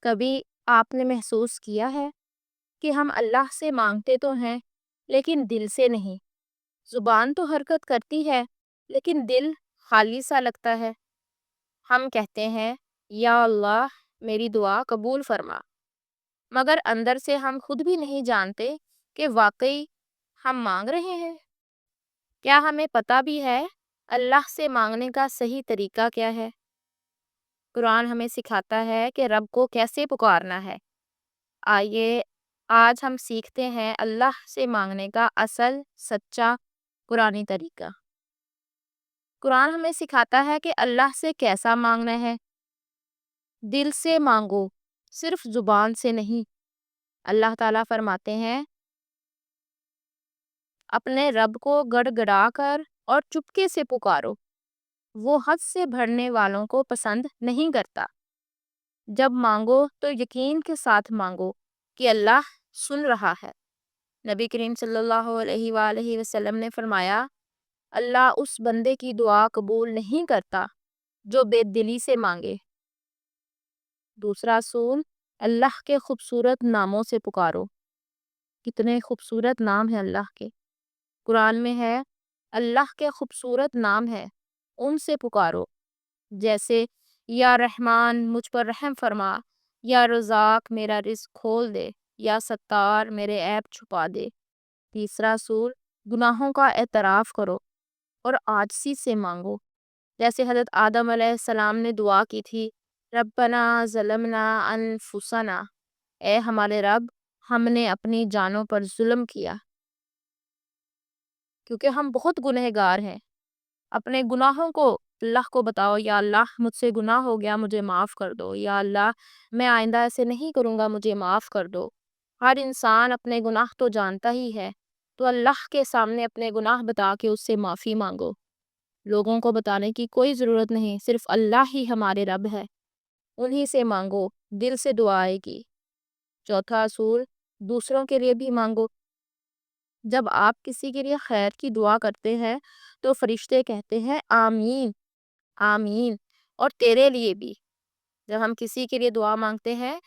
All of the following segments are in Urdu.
کبھی آپ نے محسوس کیا ہے کہ ہم اللہ سے مانگتے تو ہیں لیکن دل سے نہیں؟ زبان تو حرکت کرتی ہے لیکن دل خالی سا لگتا ہے۔ ہم کہتے ہیں یا اللہ میری دعا قبول فرما، مگر اندر سے ہم خود بھی نہیں جانتے کہ واقعی ہم مانگ رہے ہیں۔ کیا ہمیں پتہ بھی ہے اللہ سے مانگنے کا صحیح طریقہ کیا ہے؟ قرآن ہمیں سکھاتا ہے کہ رب کو کیسے پکارنا ہے۔ آئیے آج ہم سیکھتے ہیں اللہ سے مانگنے کا اصل سچا قرآنی طریقہ۔ قرآن ہمیں سکھاتا ہے کہ اللہ سے کیسا مانگنا ہے۔ دل سے مانگو، صرف زبان سے نہیں۔ اللہ تعالیٰ فرماتے ہیں اپنے رب کو گڑ گڑا کر اور چپکے سے پکارو، وہ حد سے بڑھنے والوں کو پسند نہیں کرتا۔ جب مانگو تو یقین کے ساتھ مانگو کہ اللہ سن رہا ہے۔ نبی کریم صلی اللہ علیہ وآلہ وسلم نے فرمایا اللہ اس بندے کی دعا قبول نہیں کرتا جو بے دلی سے مانگے۔ دوسرا اصول، اللہ کے خوبصورت ناموں سے پکارو۔ کتنے خوبصورت نام ہیں اللہ کے۔ قرآن میں ہے اللہ کے خوبصورت نام ہے، ان سے پکارو، جیسے یا رحمان مجھ پر رحم فرما، یا رزاق میرا رزق کھول دے، یا ستار میرے عیب چھپا دے۔ تیسرا اصول، گناہوں کا اعتراف کرو اور عاجزی سے مانگو، جیسے حضرت آدم علیہ السلام نے دعا کی تھی ربنا ظلمنا انفسنا، اے ہمارے رب ہم نے اپنی جانوں پر ظلم کیا، کیونکہ ہم بہت گنہگار ہیں۔ اپنے گناہوں کو اللہ کو بتاؤ، یا اللہ مجھ سے گناہ ہو گیا مجھے معاف کر دو، یا اللہ میں آئندہ ایسے نہیں کروں گا مجھے معاف کر دو۔ ہر انسان اپنے گناہ تو جانتا ہی ہے، تو اللہ کے سامنے اپنے گناہ بتا کے اس سے معافی مانگو۔ لوگوں کو بتانے کی کوئی ضرورت نہیں، صرف اللہ ہی ہمارے رب ہے، انہی سے مانگو، دل سے دعا آئے گی۔ چوتھا اصول، دوسروں کے لیے بھی مانگو۔ جب آپ کسی کے لیے خیر کی دعا کرتے ہیں تو فرشتے کہتے ہیں آمین آمین، اور تیرے لیے بھی۔ جب ہم کسی کے لیے دعا مانگتے ہیں،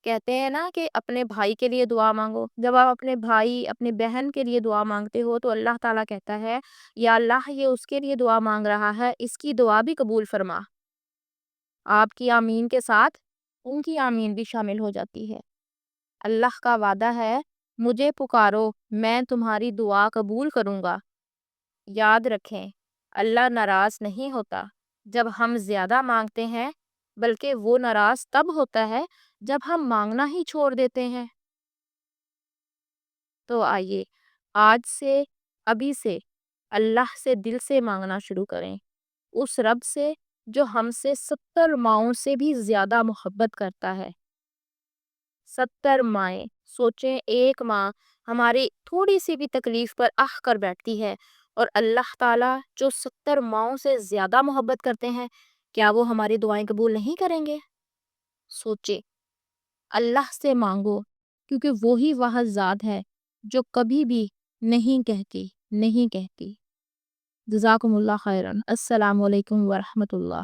کہتے ہیں نا کہ اپنے بھائی کے لیے دعا مانگو، جب آپ اپنے بھائی اپنے بہن کے لیے دعا مانگتے ہو تو اللہ تعالیٰ کہتا ہے یا اللہ یہ اس کے لیے دعا مانگ رہا ہے، اس کی دعا بھی قبول فرما۔ آپ کی آمین کے ساتھ ان کی آمین بھی شامل ہو جاتی ہے۔ اللہ کا وعدہ ہے مجھے پکارو میں تمہاری دعا قبول کروں گا۔ یاد رکھیں اللہ ناراض نہیں ہوتا جب ہم زیادہ مانگتے ہیں، بلکہ وہ ناراض تب ہوتا ہے جب ہم مانگنا ہی چھوڑ دیتے ہیں۔ تو آئیے آج سے، ابھی سے اللہ سے دل سے مانگنا شروع کریں، اس رب سے جو ہم سے 70 ماؤں سے بھی زیادہ محبت کرتا ہے۔ 70 مائیں، سوچیں ایک ماں ہماری تھوڑی سی بھی تکلیف پر آہ کر بیٹھتی ہے، اور اللہ تعالیٰ جو 70 ماؤں سے زیادہ محبت کرتے ہیں، کیا وہ ہماری دعائیں قبول نہیں کریں گے؟ سوچیں، اللہ سے مانگو، کیونکہ وہی واحد ذات ہے جو کبھی بھی نہیں کہتی۔ جزاکم اللہ خیرن۔ السلام علیکم ورحمۃ اللہ۔